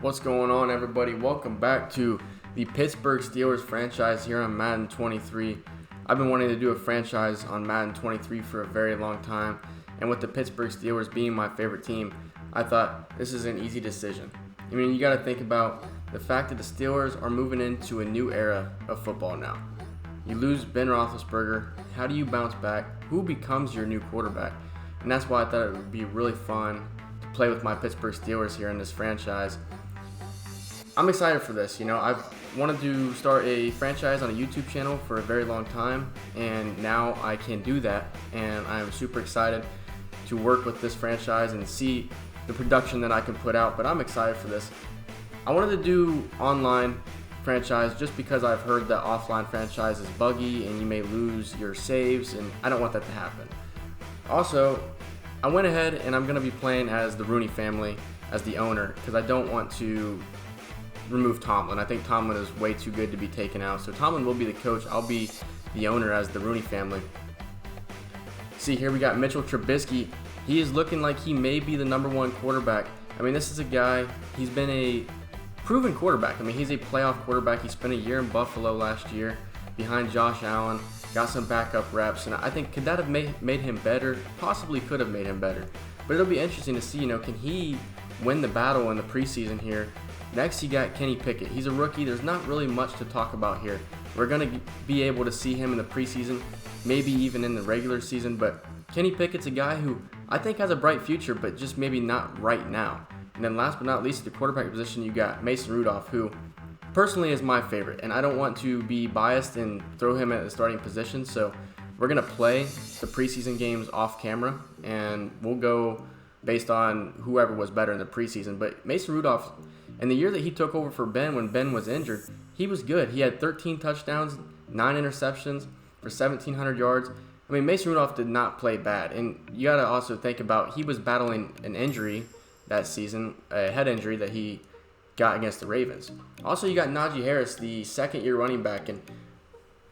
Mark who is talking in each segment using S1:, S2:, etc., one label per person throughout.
S1: What's going on, everybody? Welcome back to the Pittsburgh Steelers franchise here on Madden 23. I've been wanting to do a franchise on Madden 23 for a very long time, and with the Pittsburgh Steelers being my favorite team, I thought this is an easy decision. I mean, you got to think about the fact that the Steelers are moving into a new era of football now. You lose Ben Roethlisberger. How do you bounce back? Who becomes your new quarterback? And that's why I thought it would be really fun to play with my Pittsburgh Steelers here in this franchise. I'm excited for this. I've wanted to start a franchise on a YouTube channel for a very long time, and now I can do that, and I'm super excited to work with this franchise and see the production that I can put out, but I'm excited for this. I wanted to do online franchise just because I've heard that offline franchise is buggy and you may lose your saves, and I don't want that to happen. Also, I went ahead and I'm going to be playing as the Rooney family as the owner because I don't want to remove Tomlin. I think Tomlin is way too good to be taken out. So Tomlin will be the coach. I'll be the owner as the Rooney family. See, here we got Mitchell Trubisky. He is looking like he may be the number one quarterback. I mean, this is a guy, he's been a proven quarterback. I mean, he's a playoff quarterback. He spent a year in Buffalo last year behind Josh Allen, got some backup reps, and I think could that have made him better? Possibly could have made him better. But it'll be interesting to see, can he win the battle in the preseason here? Next, you got Kenny Pickett. He's a rookie. There's not really much to talk about here. We're going to be able to see him in the preseason, maybe even in the regular season, but Kenny Pickett's a guy who I think has a bright future, but just maybe not right now. And then last but not least, at the quarterback position, you got Mason Rudolph, who personally is my favorite, and I don't want to be biased and throw him at the starting position, so we're going to play the preseason games off camera, and we'll go based on whoever was better in the preseason. But Mason Rudolph, in the year that he took over for Ben when Ben was injured, he was good. He had 13 touchdowns, 9 interceptions for 1,700 yards. I mean, Mason Rudolph did not play bad. And you got to also think about he was battling an injury that season, a head injury that he got against the Ravens. Also, you got Naji Harris, the second-year running back. And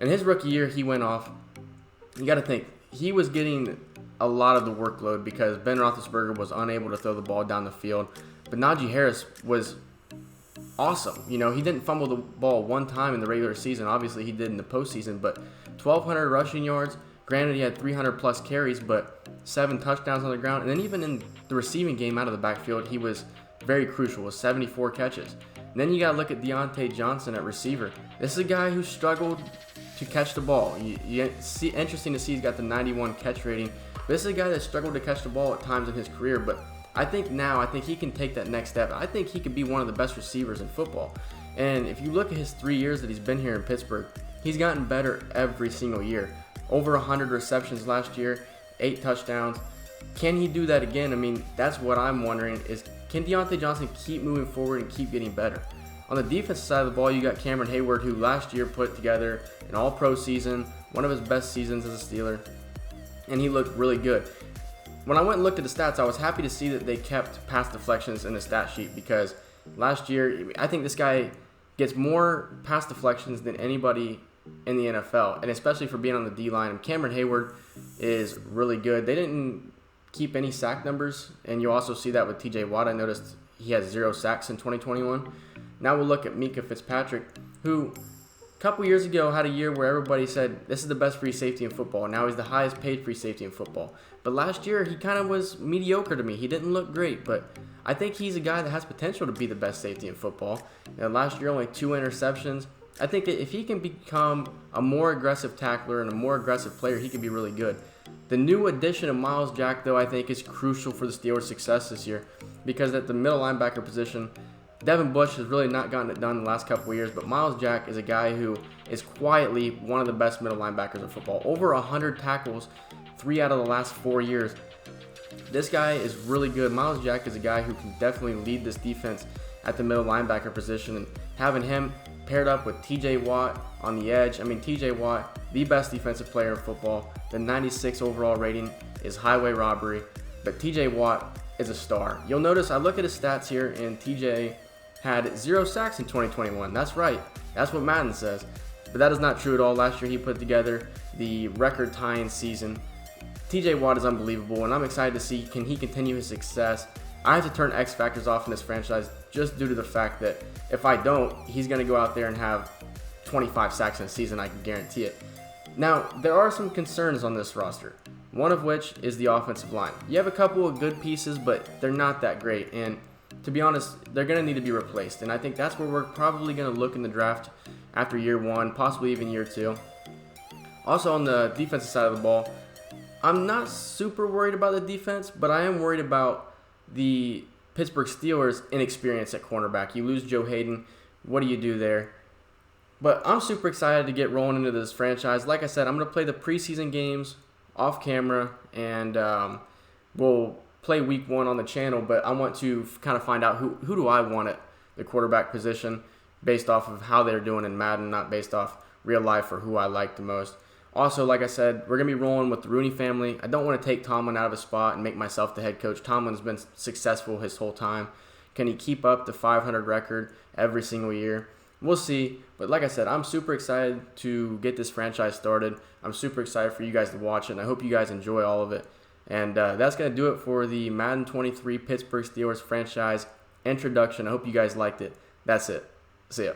S1: in his rookie year, he went off. You got to think, he was getting a lot of the workload because Ben Roethlisberger was unable to throw the ball down the field. But Naji Harris was awesome. He didn't fumble the ball one time in the regular season. Obviously, he did in the postseason, but 1,200 rushing yards. Granted, he had 300-plus carries, but 7 touchdowns on the ground. And then even in the receiving game out of the backfield, he was very crucial with 74 catches. And then you got to look at Deontay Johnson at receiver. This is a guy who struggled to catch the ball. Interesting to see he's got the 91 catch rating. But this is a guy that struggled to catch the ball at times in his career, but I think he can take that next step. I think he could be one of the best receivers in football. And if you look at his 3 years that he's been here in Pittsburgh, he's gotten better every single year. Over 100 receptions last year, 8 touchdowns. Can he do that again? I mean, that's what I'm wondering is, can Deontay Johnson keep moving forward and keep getting better? On the defensive side of the ball, you got Cameron Hayward, who last year put together an all-pro season, one of his best seasons as a Steeler, and he looked really good. When I went and looked at the stats, I was happy to see that they kept pass deflections in the stat sheet because last year, I think this guy gets more pass deflections than anybody in the NFL, and especially for being on the D-line. And Cameron Hayward is really good. They didn't keep any sack numbers, and you also see that with TJ Watt. I noticed he has 0 sacks in 2021. Now we'll look at Mika Fitzpatrick, who a couple years ago had a year where everybody said this is the best free safety in football. Now he's the highest paid free safety in football. But last year he kind of was mediocre to me. He didn't look great, but I think he's a guy that has potential to be the best safety in football. Last year only 2 interceptions. I think if he can become a more aggressive tackler and a more aggressive player, he can be really good. The new addition of Myles Jack, though, I think is crucial for the Steelers' success this year because at the middle linebacker position, Devin Bush has really not gotten it done in the last couple of years, but Myles Jack is a guy who is quietly one of the best middle linebackers in football. Over 100 tackles, 3 out of the last 4 years. This guy is really good. Myles Jack is a guy who can definitely lead this defense at the middle linebacker position, and having him paired up with TJ Watt on the edge. I mean, TJ Watt, the best defensive player in football. The 96 overall rating is highway robbery, but TJ Watt is a star. You'll notice I look at his stats here, and TJ had 0 sacks in 2021. That's right. That's what Madden says. But that is not true at all. Last year he put together the record-tying season. TJ Watt is unbelievable, and I'm excited to see can he continue his success I have to turn X factors off in this franchise just due to the fact that if I don't, he's going to go out there and have 25 sacks in a season. I can guarantee it. Now, there are some concerns on this roster, one of which is the offensive line. You have a couple of good pieces, but they're not that great. And to be honest, they're going to need to be replaced. And I think that's where we're probably going to look in the draft after year one, possibly even year two. Also, on the defensive side of the ball, I'm not super worried about the defense, but I am worried about the Pittsburgh Steelers' inexperience at cornerback. You lose Joe Hayden. What do you do there? But I'm super excited to get rolling into this franchise. Like I said, I'm going to play the preseason games off camera, and we'll play week one on the channel. But I want to kind of find out who do I want at the quarterback position based off of how they're doing in Madden, not based off real life or who I like the most. Also, like I said, we're going to be rolling with the Rooney family. I don't want to take Tomlin out of his spot and make myself the head coach. Tomlin's been successful his whole time. Can he keep up the 500 record every single year? We'll see. But like I said, I'm super excited to get this franchise started. I'm super excited for you guys to watch it, and I hope you guys enjoy all of it. And that's going to do it for the Madden 23 Pittsburgh Steelers franchise introduction. I hope you guys liked it. That's it. See ya.